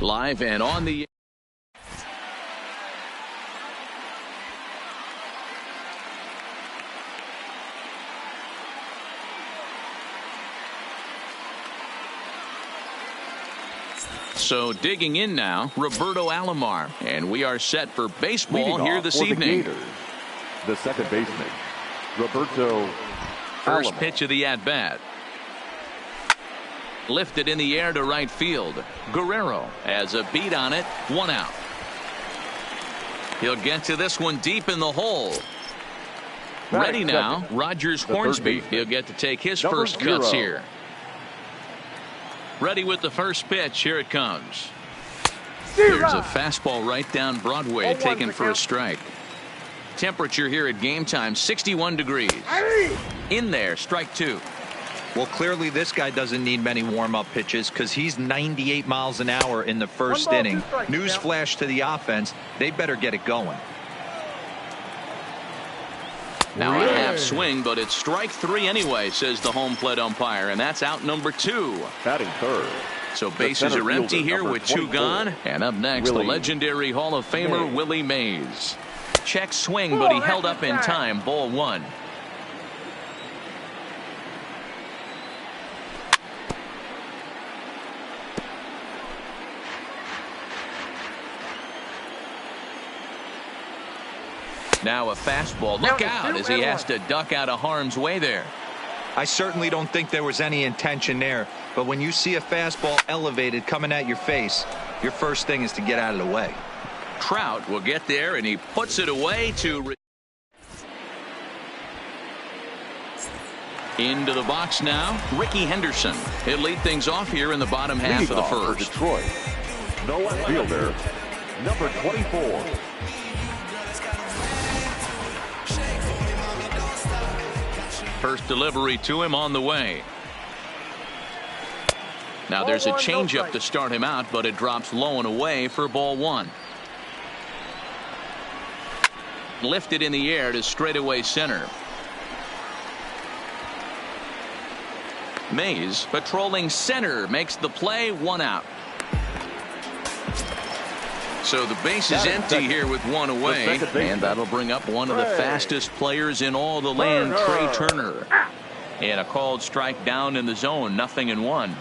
Live and on the So digging in now, Roberto Alomar, and we are set for baseball here this evening. The second baseman, Roberto First Alomar. pitch of the at-bat. Lifted in the air to right field. Guerrero has a beat on it. 1 out. He'll get to this one deep in the hole. Ready now, Rogers Hornsby. He'll get to take his first cuts here. Ready with the first pitch. Here it comes. There's a fastball right down Broadway, taken for a strike. Temperature here at game time, 61 degrees. In there, strike 2. Well, clearly this guy doesn't need many warm-up pitches because he's 98 miles an hour in the first inning. Newsflash to the offense, they better get it going. Now a half swing, but it's strike 3 anyway, says the home plate umpire, and that's out number 2. Batting third. So bases are empty here with 2 gone. And up next, the legendary Hall of Famer Willie Mays. Check swing, but he held up in time. Ball 1. Now a fastball. Look out as he has to duck out of harm's way there. I certainly don't think there was any intention there, but when you see a fastball elevated coming at your face, your first thing is to get out of the way. Trout will get there, and he puts it away to into the box now. Ricky Henderson. He'll lead things off here in the bottom half of the first. Detroit, the left fielder, number 24. First delivery to him on the way. Now there's a changeup to start him out, but it drops low and away for ball 1. Lifted in the air to straightaway center. Mays patrolling center makes the play. 1 out. So the base is empty here with 1 away, and that'll bring up one of the fastest players in all the land, Trey Turner. And a called strike down in the zone, 0-1.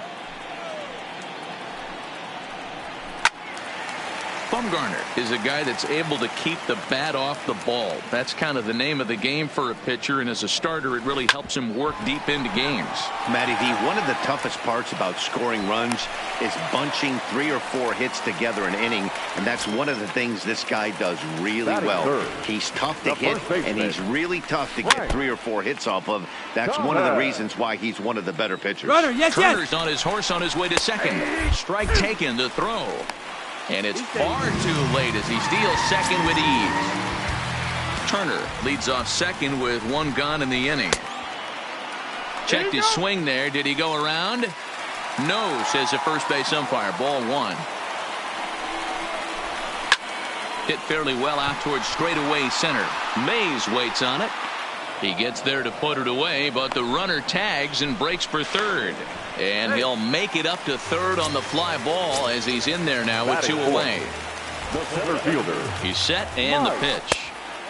Bumgarner is a guy that's able to keep the bat off the ball. That's kind of the name of the game for a pitcher, and as a starter, it really helps him work deep into games. Matty V, one of the toughest parts about scoring runs is bunching 3 or 4 hits together an inning, and that's one of the things this guy does really well. He's tough to hit, and he's really tough to get 3 or 4 hits off of. That's one of the reasons why he's one of the better pitchers. Turner's on his horse on his way to second. Strike taken to throw. And it's far too late as he steals second with ease. Turner leads off second with 1 gone in the inning. Checked his swing there. Did he go around? No, says the first base umpire. Ball 1. Hit fairly well out towards straightaway center. Mays waits on it. He gets there to put it away, but the runner tags and breaks for third. And he'll make it up to third on the fly ball as he's in there now with 2 away. The center fielder. He's set and the pitch.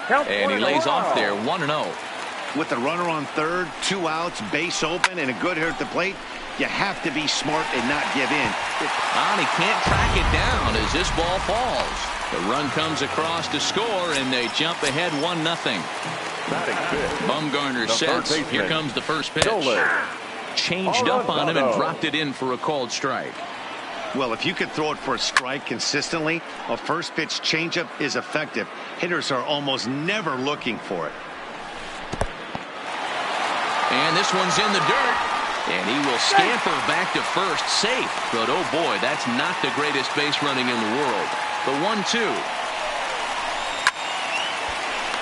And he lays off there 1-0. With the runner on third, 2 outs, base open, and a good hitter at the plate, you have to be smart and not give in. And he can't track it down as this ball falls. The run comes across to score, and they jump ahead 1-0. Bumgarner sets. Here comes the first pitch. Changed up on him and dropped it in for a called strike. Well, if you could throw it for a strike consistently, a first pitch changeup is effective. Hitters are almost never looking for it. And this one's in the dirt. And he will scamper back to first, safe. But oh boy, that's not the greatest base running in the world. The 1-2.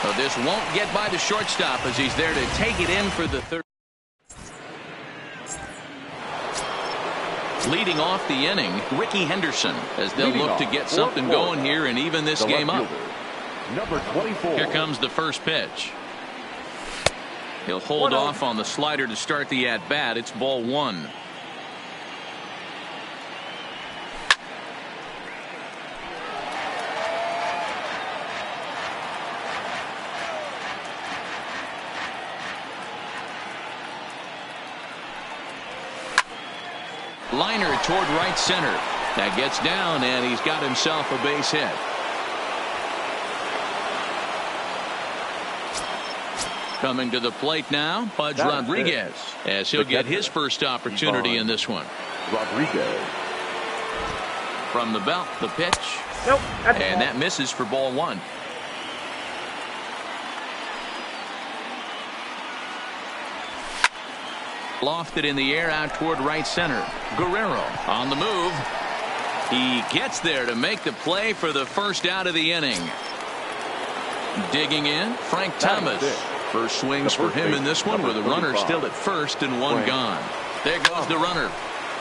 So this won't get by the shortstop as he's there to take it in for the third. Leading off the inning, Ricky Henderson, as they'll look to get something going here and even this game up. Number 24. Here comes the first pitch. He'll hold off on the slider to start the at-bat. It's ball 1. Liner toward right center. That gets down, and he's got himself a base hit. Coming to the plate now, Pudge Rodriguez, as he'll get his first opportunity in this one. Rodriguez. From the belt, the pitch. Nope. And that misses for ball one. Lofted in the air out toward right center. Guerrero on the move. He gets there to make the play for the first out of the inning. Digging in, Frank Thomas. First swings for him in this one with a runner still at first and one gone. There goes the runner.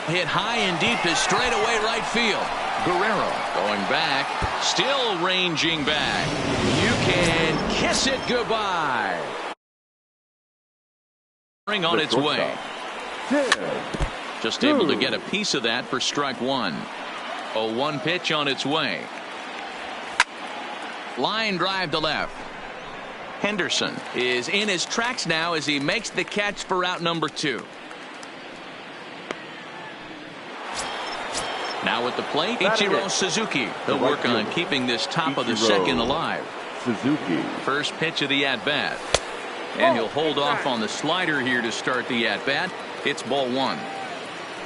Hit high and deep to straightaway right field. Guerrero going back, still ranging back. You can kiss it goodbye. On its way. Just able to get a piece of that for strike one. 0-1 pitch on its way. Line drive to left. Henderson is in his tracks now as he makes the catch for out number 2. Now at the plate, Ichiro Suzuki. He'll work on keeping this top of the second alive. Suzuki. First pitch of the at-bat. And he'll hold off on the slider here to start the at-bat. It's ball one.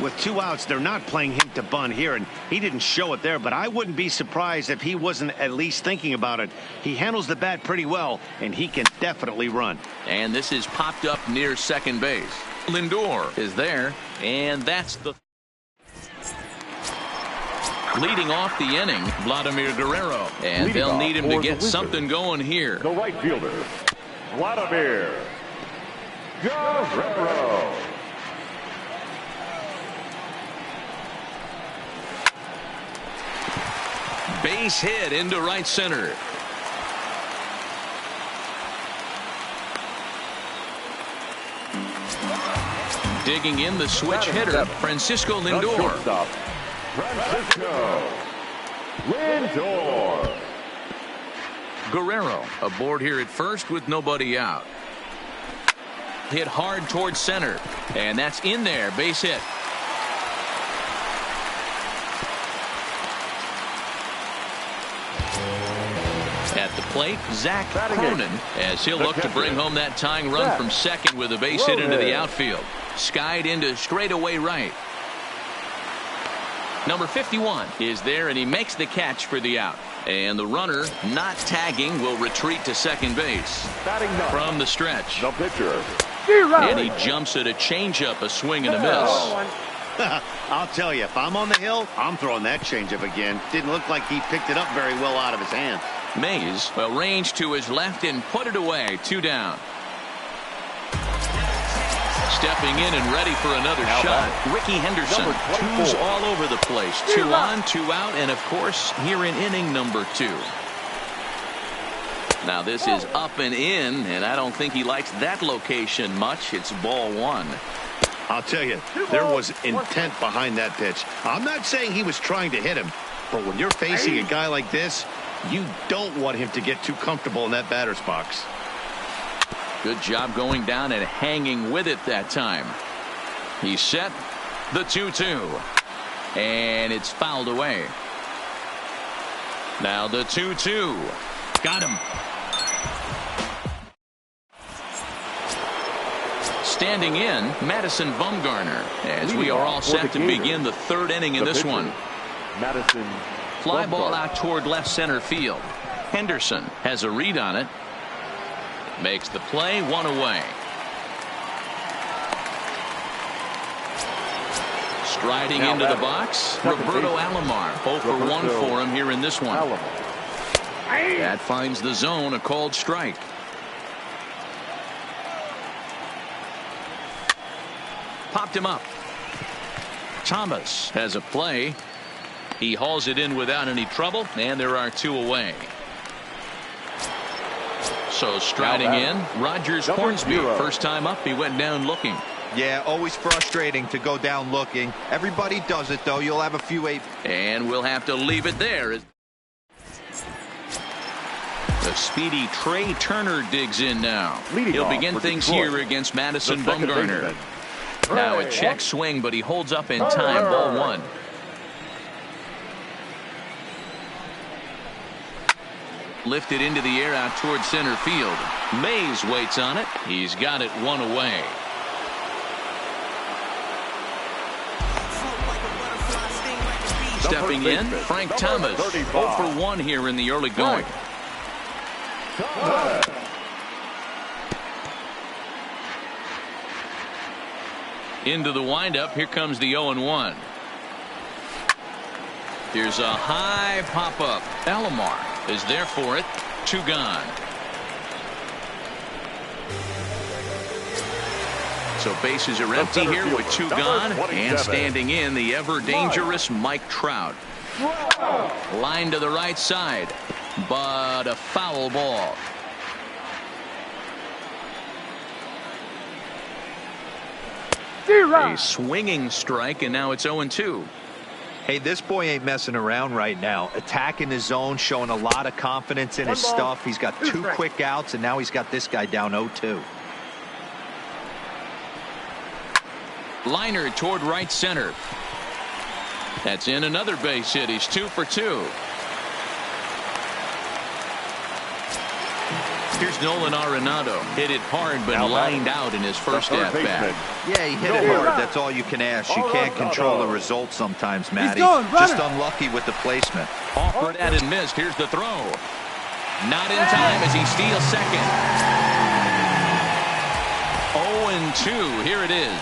With 2 outs, they're not playing him to bunt here, and he didn't show it there, but I wouldn't be surprised if he wasn't at least thinking about it. He handles the bat pretty well, and he can definitely run. And this is popped up near second base. Lindor is there, and that's the leading off the inning, Vladimir Guerrero, and they'll need him to get something going here. The right fielder, Vladimir Guerrero. Base hit into right center. Digging in the switch hitter, Francisco Lindor. Francisco Lindor. Guerrero aboard here at first with nobody out. Hit hard towards center, and that's in there. Base hit. At the plate, Zach Cronin, as he'll look to bring home that tying run from second with a base hit into the outfield. Skied into straightaway right. Number 51 is there, and he makes the catch for the out. And the runner, not tagging, will retreat to second base. From the stretch. The pitcher. And he jumps at a changeup, a swing and a miss. I'll tell you, if I'm on the hill, I'm throwing that changeup again. Didn't look like he picked it up very well out of his hand. Mays will range to his left and put it away. 2 down. Stepping in and ready for another shot, Ricky Henderson. 2s all over the place. 2 on, 2 out, and of course here in inning number 2. Now this is up and in, and I don't think he likes that location much. It's ball one. I'll tell you, there was intent behind that pitch. I'm not saying he was trying to hit him, but when you're facing a guy like this, you don't want him to get too comfortable in that batter's box. Good job going down and hanging with it that time. He's set. The 2-2. And it's fouled away. Now the 2-2. Got him. Standing in, Madison Bumgarner, as we are all set to begin the 3rd inning in this one. Madison. Fly ball out toward left center field. Henderson has a read on it. Makes the play, 1 away. Striding into the box, Roberto Alomar. 0 for 1 for him here in this one. That finds the zone, a called strike. Popped him up. Thomas has a play. He hauls it in without any trouble, and there are 2 away. So striding in, Rogers Hornsby. First time up, he went down looking. Yeah, always frustrating to go down looking. Everybody does it, though. You'll have a few 8. And we'll have to leave it there. The speedy Trey Turner digs in now. He'll begin things here against Madison Bumgarner. Now a check swing, but he holds up in time. Ball one. Lifted into the air out towards center field. Mays waits on it. He's got it one away. Stepping in, Frank Thomas. 0 for 1 here in the early going. Into the windup. Here comes the 0-1. Here's a high pop-up. Alomar is there for it. 2 gone. So bases are empty here with 2 gone. And standing in, the ever-dangerous Mike Trout. Line to the right side. But a foul ball. A swinging strike, and now it's 0-2. Hey, this boy ain't messing around right now. Attacking his zone, showing a lot of confidence in his stuff. He's got 2 quick outs, and now he's got this guy down 0-2. Liner toward right center. That's in another base hit. He's 2 for 2. Here's Nolan Arenado. Hit it hard, but lined out in his first at-bat. Yeah, he hit it hard. That's all you can ask. You can't control the result sometimes, Matty. Just unlucky with the placement. Offered at and missed. Here's the throw. Not in time as he steals second. 0-2. Here it is.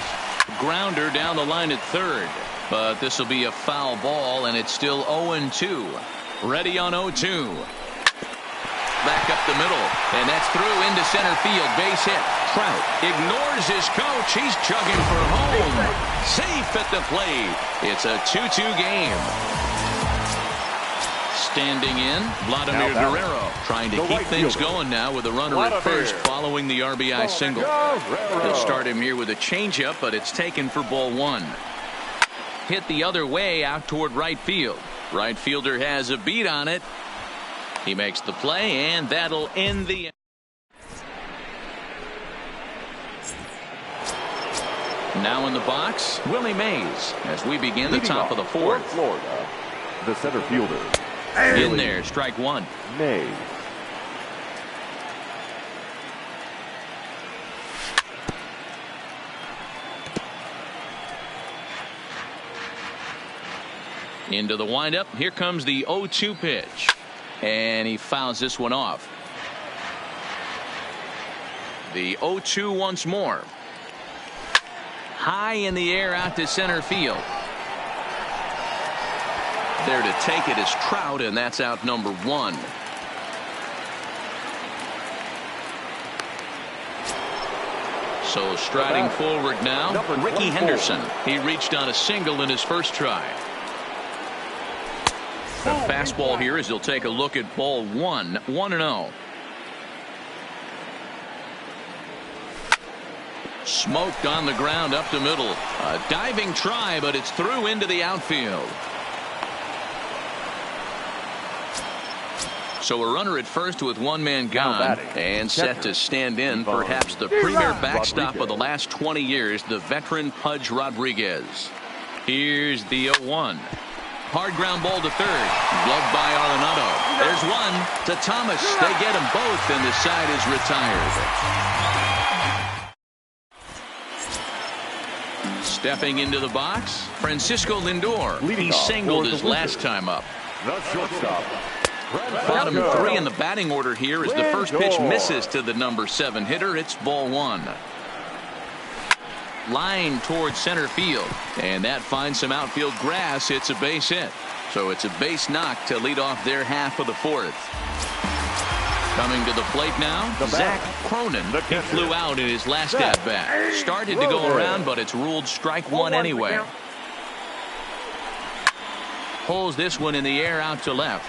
Grounder down the line at third. But this will be a foul ball, and it's still 0-2. Ready on 0-2. Back up the middle, and that's through into center field. Base hit. Trout ignores his coach. He's chugging for home. Safe at the plate. It's a 2-2 game. Standing in, Vladimir Guerrero trying to keep things going now with a runner at first following the RBI single. They'll start him here with a changeup, but it's taken for ball 1. Hit the other way out toward right field. Right fielder has a beat on it. He makes the play, and that'll end the. Now in the box, Willie Mays as we begin the top of the 4th. Florida, the center fielder. In there, strike 1. Mays. Into the windup. Here comes the 0-2 pitch. And he fouls this one off. The 0-2 once more. High in the air out to center field. There to take it is Trout, and that's out number 1. So striding forward now, Ricky Henderson. He reached on a single in his first try. The fastball here as he'll take a look at ball 1. 1-0. Smoked on the ground up the middle. A diving try, but it's through into the outfield. So a runner at first with 1 man gone and set to stand in perhaps the premier backstop of the last 20 years, the veteran Pudge Rodriguez. Here's the 0-1. Hard ground ball to third. Gloved by Arenado. There's one to Thomas. They get them both, and the side is retired. Stepping into the box, Francisco Lindor. He singled his last time up. The shortstop. Bottom 3 in the batting order here as the first pitch misses to the number 7 hitter. It's ball 1. Line towards center field, and that finds some outfield grass. It's a base hit, so it's a base knock to lead off their half of the 4th. Coming to the plate now, Zach Cronin. He flew out in his last at bat. Started to go around, but it's ruled strike 1 anyway. Pulls this one in the air out to left.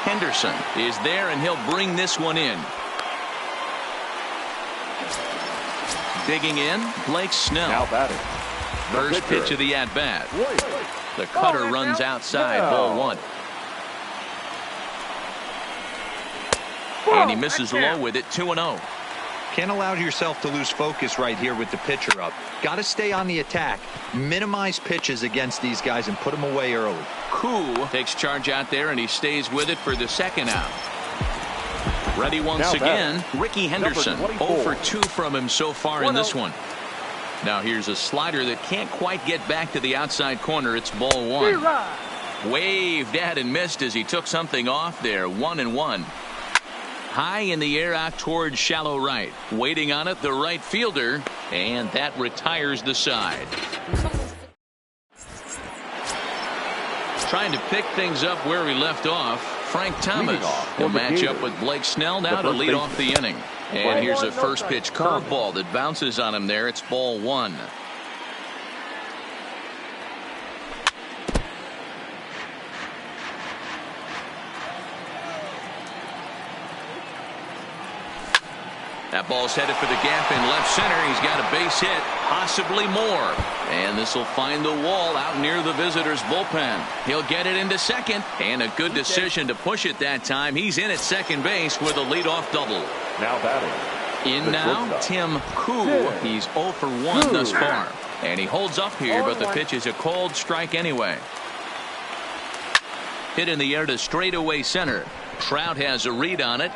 Henderson is there, and he'll bring this one in. Digging in, Blake Snell. Now batting. First pitch of the at-bat. The cutter runs outside, ball 1. And he misses low with it, 2-0. Can't allow yourself to lose focus right here with the pitcher up. Got to stay on the attack. Minimize pitches against these guys and put them away early. Koo takes charge out there, and he stays with it for the second out. Ready once again, Ricky Henderson. 0 for 2 from him so far in this one. Now here's a slider that can't quite get back to the outside corner. It's ball 1. Waved at and missed as he took something off there. 1-1. High in the air out towards shallow right. Waiting on it, the right fielder, and that retires the side. Trying to pick things up where we left off. Frank Thomas will match up with Blake Snell now to lead off the inning. And here's a first pitch curveball that bounces on him there. It's ball 1. That ball's headed for the gap in left center. He's got a base hit, possibly more. And this will find the wall out near the visitors' bullpen. He'll get it into second, and a good decision to push it that time. He's in at second base with a leadoff double. Now batting. In now, Tim Koo. He's 0 for 1 thus far. And he holds up here, but the pitch is a cold strike anyway. Hit in the air to straightaway center. Trout has a read on it.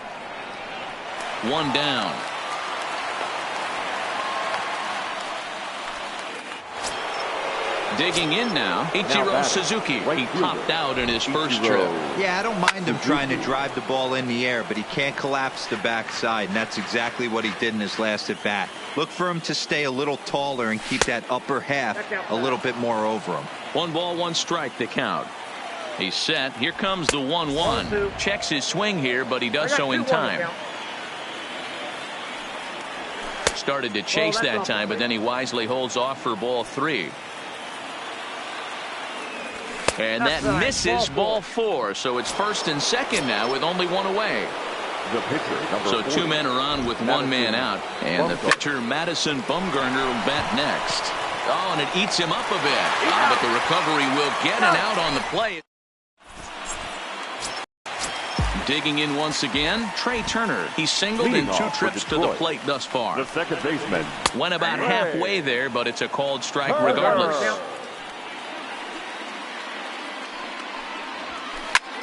1 down. Digging in now, Ichiro Suzuki. He popped out in his first trip. Yeah, I don't mind him trying to drive the ball in the air, but he can't collapse the backside, and that's exactly what he did in his last at bat. Look for him to stay a little taller and keep that upper half a little bit more over him. 1 ball, 1 strike to count. He's set. Here comes the 1-1. Checks his swing here, but he does so in time. Started to chase that time, but then he wisely holds off for ball 3. And that misses ball 4. So it's first and second now with only 1 away. So 2 men are on with 1 man out. And the pitcher, Madison Bumgarner, will bat next. Oh, and it eats him up a bit. But the recovery will get an out on the play. Digging in once again, Trey Turner. He's singled in 2 trips to the plate thus far. The second baseman. Went about halfway there, but it's a called strike regardless.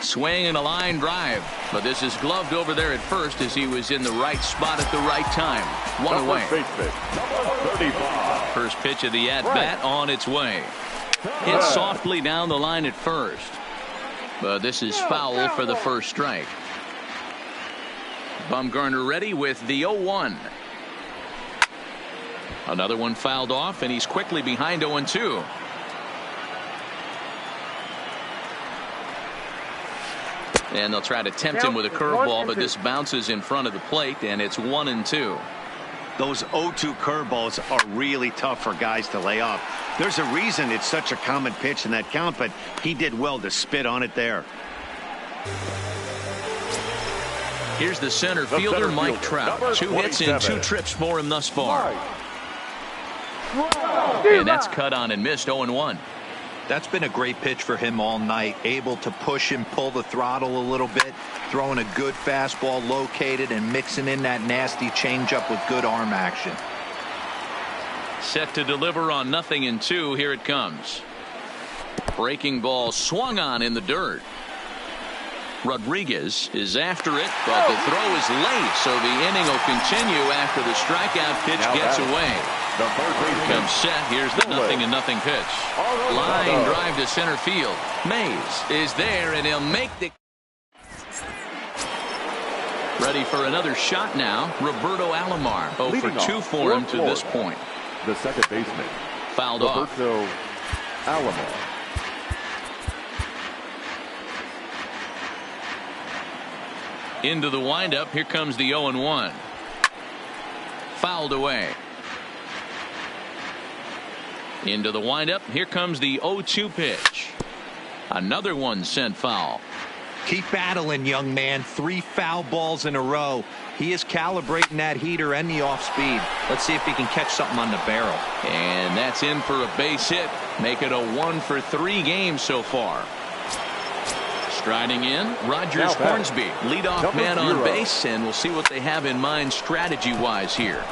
Swing and a line drive, but this is gloved over there at first as he was in the right spot at the right time. 1 away. First pitch of the at-bat on its way. Hit softly down the line at first. But this is foul for the first strike. Bumgarner ready with the 0-1. Another one fouled off, and he's quickly behind 0-2. And they'll try to tempt him with a curveball, but this bounces in front of the plate, and it's 1-2. Those 0-2 curveballs are really tough for guys to lay off. There's a reason it's such a common pitch in that count, but he did well to spit on it there. Here's the center fielder, Mike Trout. 2 hits in 2 trips for him thus far. And that's cut on and missed. 0-1. That's been a great pitch for him all night. Able to push and pull the throttle a little bit. Throwing a good fastball located and mixing in that nasty changeup with good arm action. Set to deliver on 0-2. Here it comes. Breaking ball swung on in the dirt. Rodriguez is after it, but the throw is late, so the inning will continue after the strikeout pitch gets away. Comes set. Here's the 0-0 pitch. Line drive to center field. Mays is there, and he'll make the. Ready for another shot now. Roberto Alomar. 0 for 2 for him to this point. The second baseman. Fouled off. Roberto Alomar. Into the windup. Here comes the 0-1. Fouled away. Into the windup. Here comes the 0-2 pitch. Another one sent foul. Keep battling, young man. 3 foul balls in a row. He is calibrating that heater and the off speed. Let's see if he can catch something on the barrel. And that's in for a base hit. Make it a 1 for 3 game so far. Striding in, Rogers Hornsby, leadoff man on base, and we'll see what they have in mind strategy-wise here.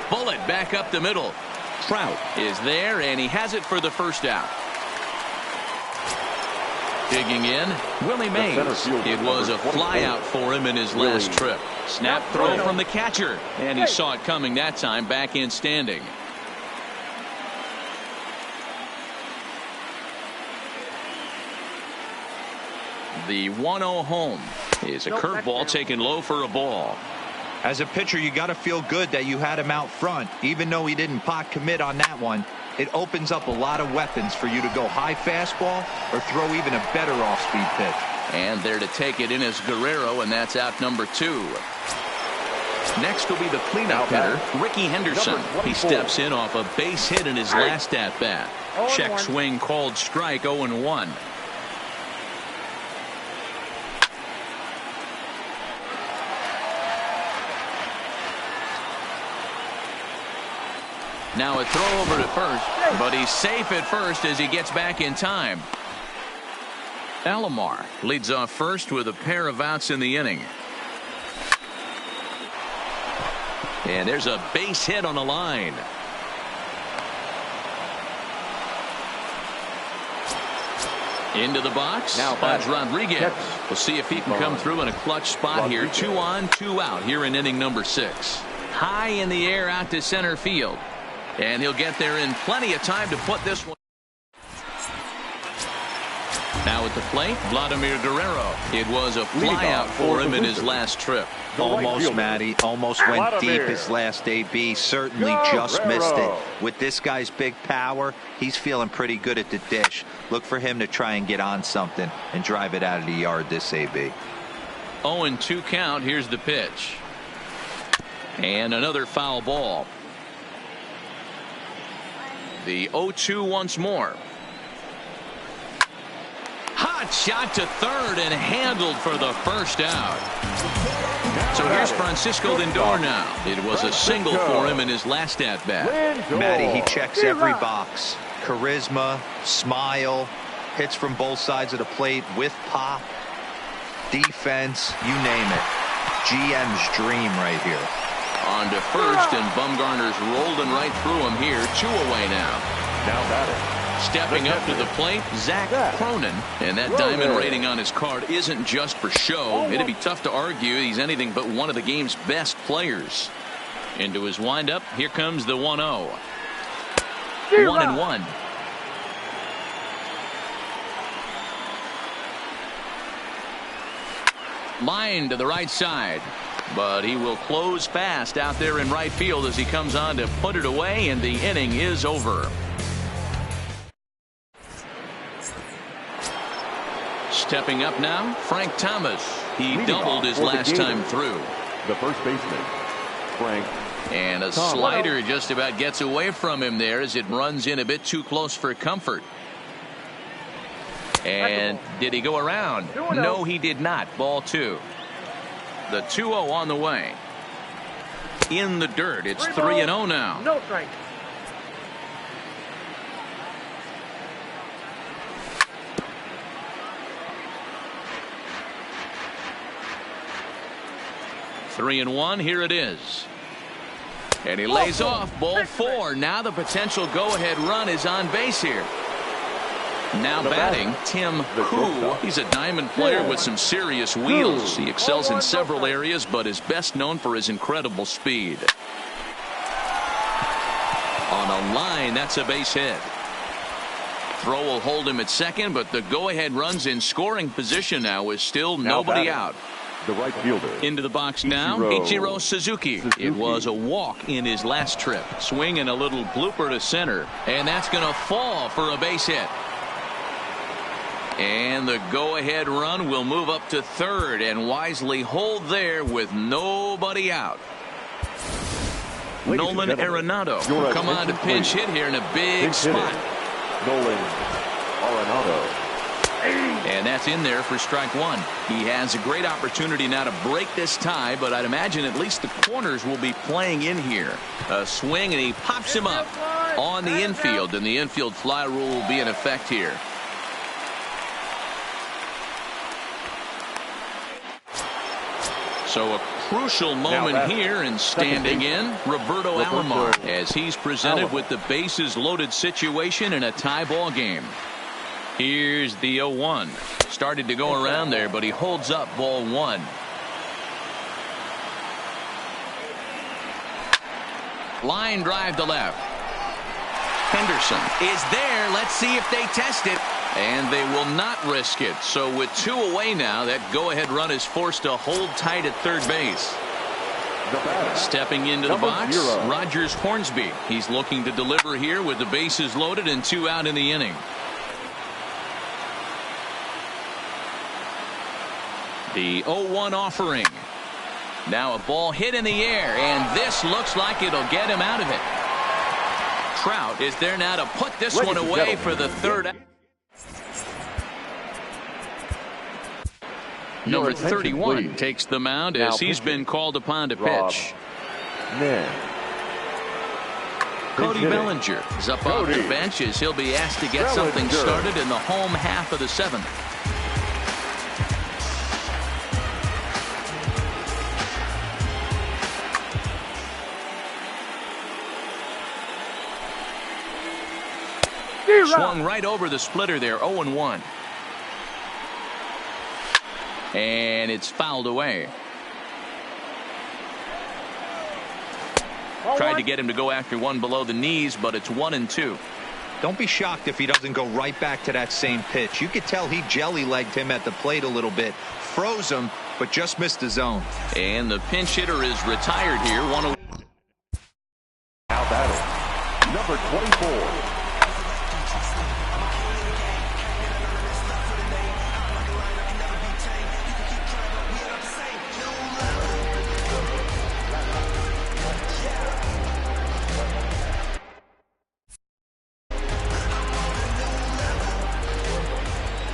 Bullet back up the middle. Trout is there, and he has it for the first out. Digging in, Willie Mays. It was a flyout for him in his last trip. Snap throw from the catcher, and he saw it coming that time, back in standing. The 1-0 home is a curveball taken low for a ball. As a pitcher, you got to feel good that you had him out front. Even though he didn't pot commit on that one, it opens up a lot of weapons for you to go high fastball or throw even a better off-speed pitch. And there to take it in is Guerrero, and that's out number 2. Next will be the cleanup hitter, Ricky Henderson. He steps in off a base hit in his last at-bat. Check swing called strike, 0-1. Now a throw over to first, but he's safe at first as he gets back in time. Alomar leads off first with a pair of outs in the inning. And there's a base hit on the line. Into the box. Now Pudge Rodriguez. We'll see if he can come through in a clutch spot here. 2 on, 2 out here in inning number 6. High in the air out to center field. And he'll get there in plenty of time to put this one. Now at the plate, Vladimir Guerrero. It was a flyout for him in his last trip. Almost, Matty. Almost went deep his last AB. Certainly just missed it. With this guy's big power, he's feeling pretty good at the dish. Look for him to try and get on something and drive it out of the yard this AB. 0-2 count. Here's the pitch. And another foul ball. The 0-2 once more. Hot shot to third and handled for the first out. So here's Francisco Lindor now. It was a single for him in his last at-bat. Matty, he checks every box. Charisma, smile, hits from both sides of the plate with pop, defense, you name it. GM's dream right here. On to first, and Bumgarner's rolling right through him here. 2 away now. Now batting. Stepping up to the plate, Zach Cronin. And that diamond rating on his card isn't just for show. It'd be tough to argue he's anything but one of the game's best players. Into his windup, here comes the 1-0. 1-1. Line to the right side. But he will close fast out there in right field as he comes on to put it away, and the inning is over. Stepping up now, Frank Thomas. He doubled his last time through. The first baseman, Frank. And a slider just about gets away from him there as it runs in a bit too close for comfort. And did he go around? No, he did not. Ball 2. The 2-0 on the way. In the dirt. It's 3-0 now. No strike. Three and 1. Here it is. And he lays off. Ball 4. Now the potential go-ahead run is on base here. Now batting, Tim Koo. He's a diamond player with some serious wheels. He excels in several areas, but is best known for his incredible speed. On a line, that's a base hit. Throw will hold him at second, but the go-ahead run's in scoring position now with still nobody out. The right fielder. Into the box now, Ichiro Suzuki. It was a walk in his last trip. Swinging a little blooper to center, and that's going to fall for a base hit. And the go-ahead run will move up to third and wisely hold there with nobody out. Nolan Arenado will come on to pinch hit here in a big spot. Nolan Arenado. And that's in there for strike 1. He has a great opportunity now to break this tie, but I'd imagine at least the corners will be playing in here. A swing, and he pops him up on the infield, and the infield fly rule will be in effect here. So a crucial moment here, and standing in, Roberto Alomar, as he's presented with the bases loaded situation in a tie ball game. Here's the 0-1. Started to go around there, but he holds up ball one. Line drive to left. Henderson is there. Let's see if they test it. And they will not risk it. So with 2 away now, that go-ahead run is forced to hold tight at third base. Stepping into the box, Rogers Hornsby. He's looking to deliver here with the bases loaded and 2 out in the inning. The 0-1 offering. Now a ball hit in the air, and this looks like it'll get him out of it. Trout is there now to put this one away for the third. Number 31 takes the mound as he's been called upon to pitch. Cody Bellinger is up off the bench as he'll be asked to get something started in the home half of the 7th. Swung right over the splitter there, 0-1. And it's fouled away. Tried to get him to go after one below the knees, but it's 1-2. Don't be shocked if he doesn't go right back to that same pitch. You could tell he jelly-legged him at the plate a little bit. Froze him, but just missed the zone. And the pinch hitter is retired here. Now batting, number 24.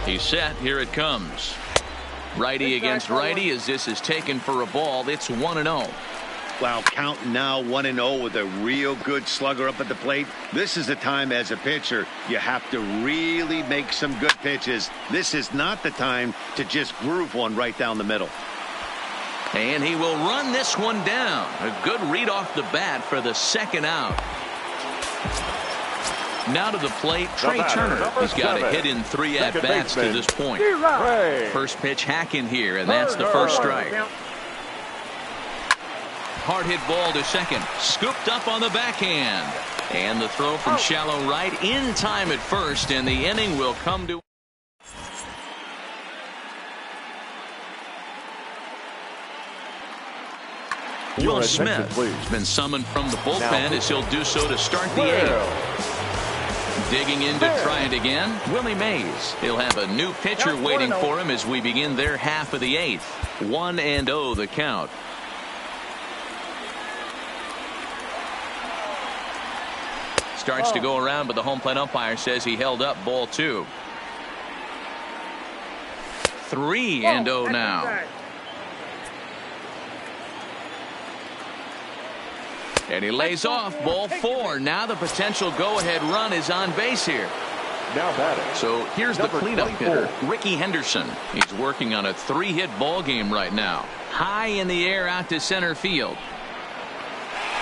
He's set. Here it comes. Righty against righty as this is taken for a ball. It's 1-0. Wow, count now 1-0 with a real good slugger up at the plate. This is the time as a pitcher you have to really make some good pitches. This is not the time to just groove one right down the middle. And he will run this one down. A good read off the bat for the second out. Now to the plate, Trey Turner. He's got a hit in 3 at-bats to this point. First pitch hack in here, and that's the first strike. Hard hit ball to second. Scooped up on the backhand. And the throw from shallow right in time at first, and the inning will come to. Will Smith has been summoned from the bullpen as he'll do so to start the 8th. Digging in to try it again, Willie Mays. He'll have a new pitcher waiting for him as we begin their half of the 8th. 1-0 the count. Starts to go around, but the home plate umpire says he held up ball 2. 3-0 now. And he lays off ball 4. Now the potential go-ahead run is on base here. Now batting. So here's the cleanup hitter, Ricky Henderson. He's working on a 3-hit ball game right now. High in the air out to center field.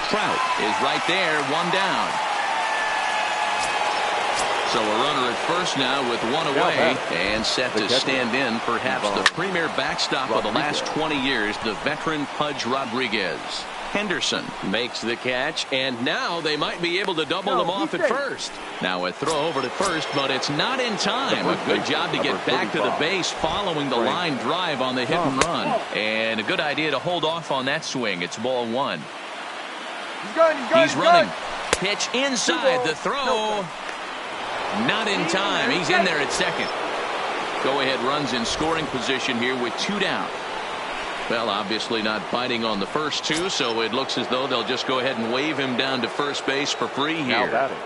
Trout is right there, 1 down. So a runner at first now with 1 away and set to stand in perhaps the premier backstop of the last 20 years, the veteran Pudge Rodriguez. Henderson makes the catch, and now they might be able to double them off at first. Now a throw over to first, but it's not in time. A good job to get back to the base following the line drive on the hit and run. And a good idea to hold off on that swing. It's ball 1. He's running. Pitch inside the throw. Not in time. He's in there at second. Go-ahead runs in scoring position here with 2 down. Well, obviously not biting on the first 2, so it looks as though they'll just go ahead and wave him down to first base for free here. Now batting,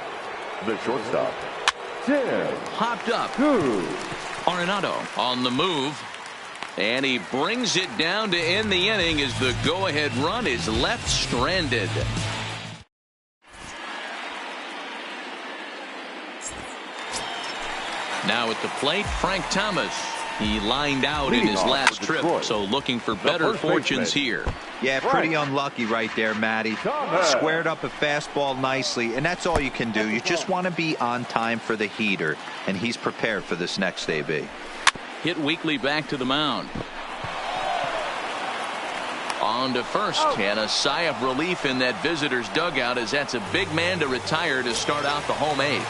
the shortstop, Tim. Hopped up. Arenado on the move. And he brings it down to end the inning as the go-ahead run is left stranded. Now at the plate, Frank Thomas. He lined out in his last trip, so looking for better fortunes here. Yeah, pretty unlucky right there, Matty. Squared up a fastball nicely, and that's all you can do. You just want to be on time for the heater, and he's prepared for this next AB. Hit weekly back to the mound. On to first, and a sigh of relief in that visitor's dugout, as that's a big man to retire to start out the home eighth.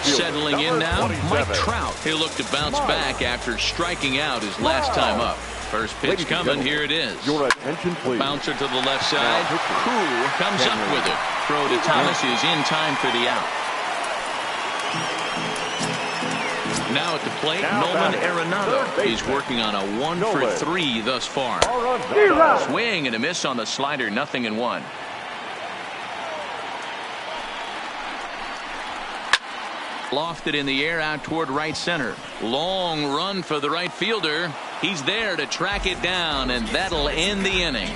Settling in now, Mike Trout. He'll look to bounce back after striking out his last time up. First pitch coming, here it is. Your attention, please. Bouncer to the left side. Crew comes up with it. Throw to Thomas is in time for the out. Now at the plate, Nolan Arenado. He's working on a 1-for-3 thus far. Swing and a miss on the slider, 0-1. Lofted in the air out toward right center. Long run for the right fielder. He's there to track it down, and that'll end the inning.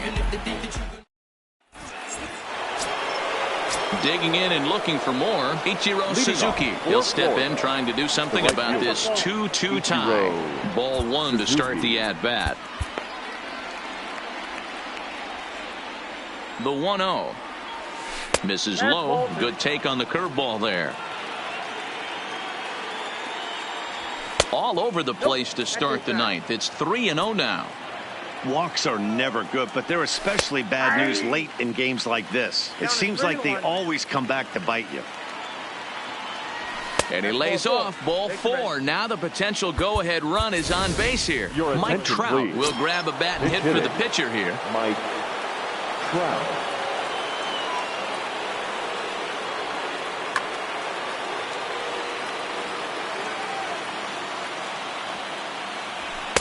Digging in and looking for more, Ichiro Suzuki. He'll step in trying to do something about this 2-2 tie. Ball one to start the at-bat. The 1-0. Misses low. Good take on the curveball there. All over the place to start the ninth. It's 3-0 now. Walks are never good, but they're especially bad news late in games like this. It seems like they always come back to bite you. And he lays off, ball four. Now the potential go-ahead run is on base here. Mike Trout will grab a bat and hit for the pitcher here. Mike Trout.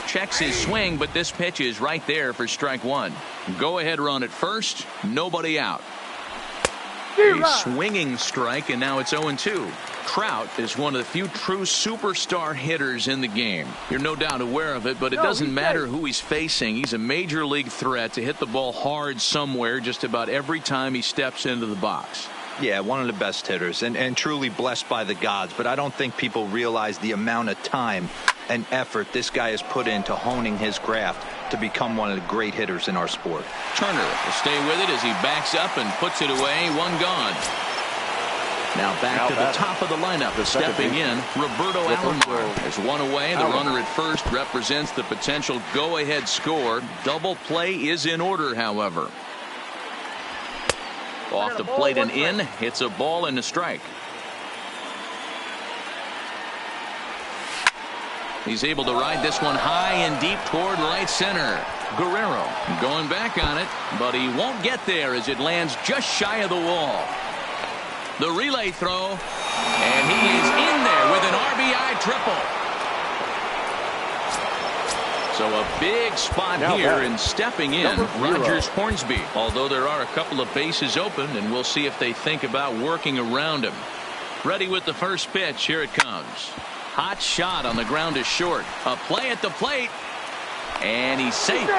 Checks his swing, but this pitch is right there for strike one. Go ahead run at first, nobody out. A swinging strike, and now it's 0-2. Trout is one of the few true superstar hitters in the game. You're no doubt aware of it, but it doesn't matter who he's facing. He's a major league threat to hit the ball hard somewhere just about every time he steps into the box. Yeah, one of the best hitters, and truly blessed by the gods, but I don't think people realize the amount of time and effort this guy has put into honing his craft to become one of the great hitters in our sport. Turner will stay with it as he backs up and puts it away. One gone. Now back to the top of the lineup. Stepping in, Roberto Alomar has one away. The runner at first represents the potential go-ahead score. Double play is in order, however. Off the plate and in. Hits a ball and a strike. He's able to ride this one high and deep toward right center. Guerrero going back on it, but he won't get there as it lands just shy of the wall. The relay throw, and he is in there with an RBI triple. So a big spot here, and stepping in, Rogers Hornsby. Although there are a couple of bases open, and we'll see if they think about working around him. Ready with the first pitch. Here it comes. Hot shot on the ground to short. A play at the plate, and he's safe.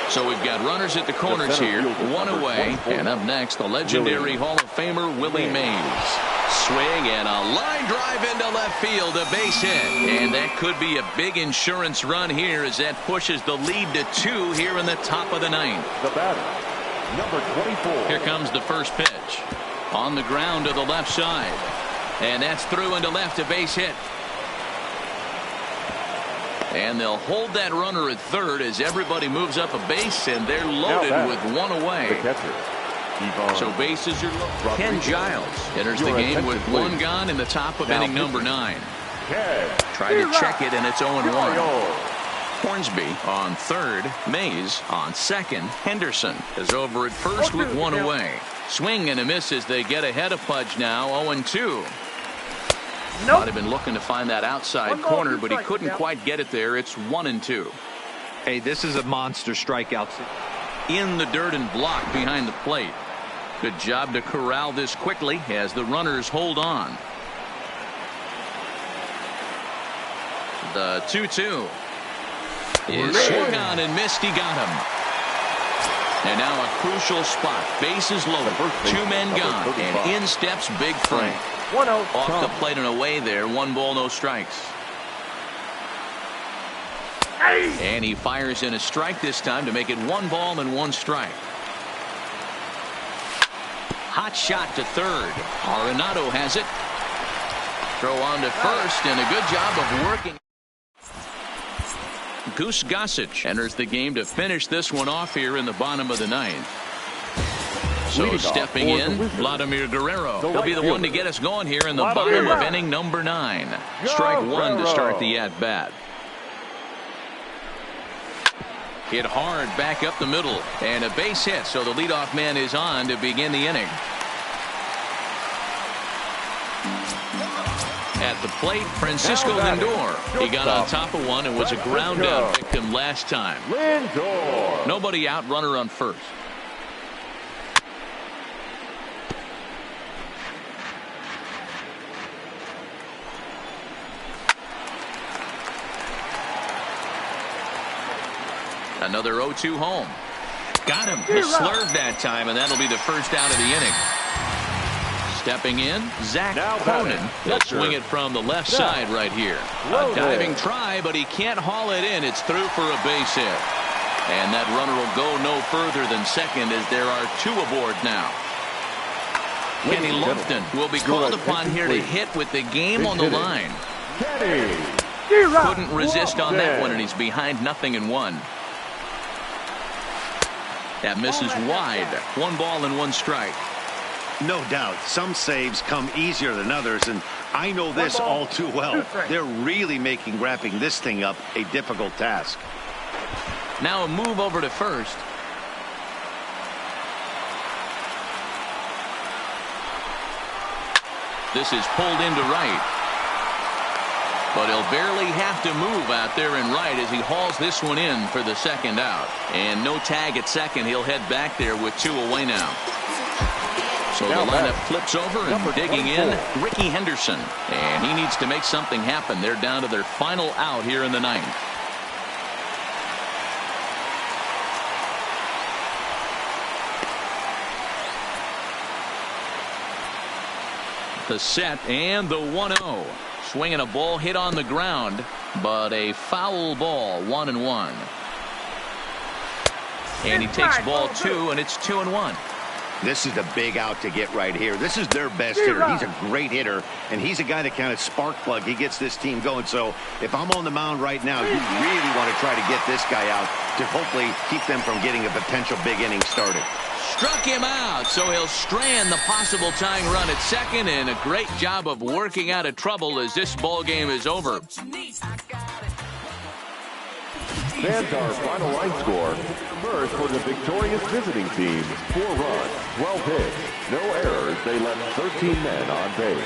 So we've got runners at the corners here, one away, and up next the legendary Hall of Famer Willie Mays. Swing and a line drive into left field, a base hit, and that could be a big insurance run here as that pushes the lead to 2 here in the top of the ninth. The batter, number 24. Here comes the first pitch on the ground to the left side, and that's through into left, a base hit. And they'll hold that runner at third as everybody moves up a base, and they're loaded with one away. The catcher, so bases are low. Ken Giles enters the game with one gone in the top of inning number 9. Try to check it, and it's 0-1. Hornsby on third. Mays on second. Henderson is over at first with one away. Swing and a miss as they get ahead of Pudge now. 0-2. Might have been looking to find that outside corner, but he couldn't quite get it there. It's 1-2. Hey, this is a monster strikeout. In the dirt and blocked behind the plate. Good job to corral this quickly as the runners hold on. The 2-2 is swung on and missed. He got him. And now a crucial spot. Bases loaded. Two men gone. And in steps Big Frank. 1-0. Off the plate and away there. 1 ball, no strikes. And he fires in a strike this time to make it 1 ball and 1 strike. Hot shot to third. Arenado has it. Throw on to first, and a good job of working. Goose Gossage enters the game to finish this one off here in the bottom of the 9th. So stepping in, Vladimir Guerrero. He'll be the one to get us going here in the bottom of inning number 9. Strike 1 to start the at-bat. Hit hard back up the middle, and a base hit, so the leadoff man is on to begin the inning. At the plate, Francisco Lindor. He got on top of one and was a ground out victim last time. Lindor. Nobody out, runner on first. Another 0-2 home. Got him. The slurve that time, and that'll be the first out of the inning. Stepping in, Zach Cronin. He'll swing it from the left side right here. A diving try, but he can't haul it in. It's through for a base hit. And that runner will go no further than second as there are 2 aboard now. Kenny Lofton will be called upon here to hit with the game on the line. Couldn't resist on that one, and he's behind 0-1. That misses wide. 1 ball and 1 strike. No doubt, some saves come easier than others, and I know this all too well. They're really making wrapping this thing up a difficult task. Now a move over to first. This is pulled into right. But he'll barely have to move out there in right as he hauls this one in for the second out. And no tag at second. He'll head back there with 2 away now. So the lineup flips over, and digging in, Ricky Henderson. And he needs to make something happen. They're down to their final out here in the 9th. The set and the 1-0. Swinging a ball hit on the ground, but a foul ball. 1-1. And he takes ball 2, and it's 2-1. This is a big out to get right here. This is their best hitter. He's a great hitter, and he's a guy that kind of spark plug. He gets this team going. So if I'm on the mound right now, you really want to try to get this guy out to hopefully keep them from getting a potential big inning started. Struck him out, so he'll strand the possible tying run at second, and a great job of working out of trouble as this ball game is over. That's our final line score. First for the victorious visiting team, 4 runs, 12 hits, no errors. They left 13 men on base.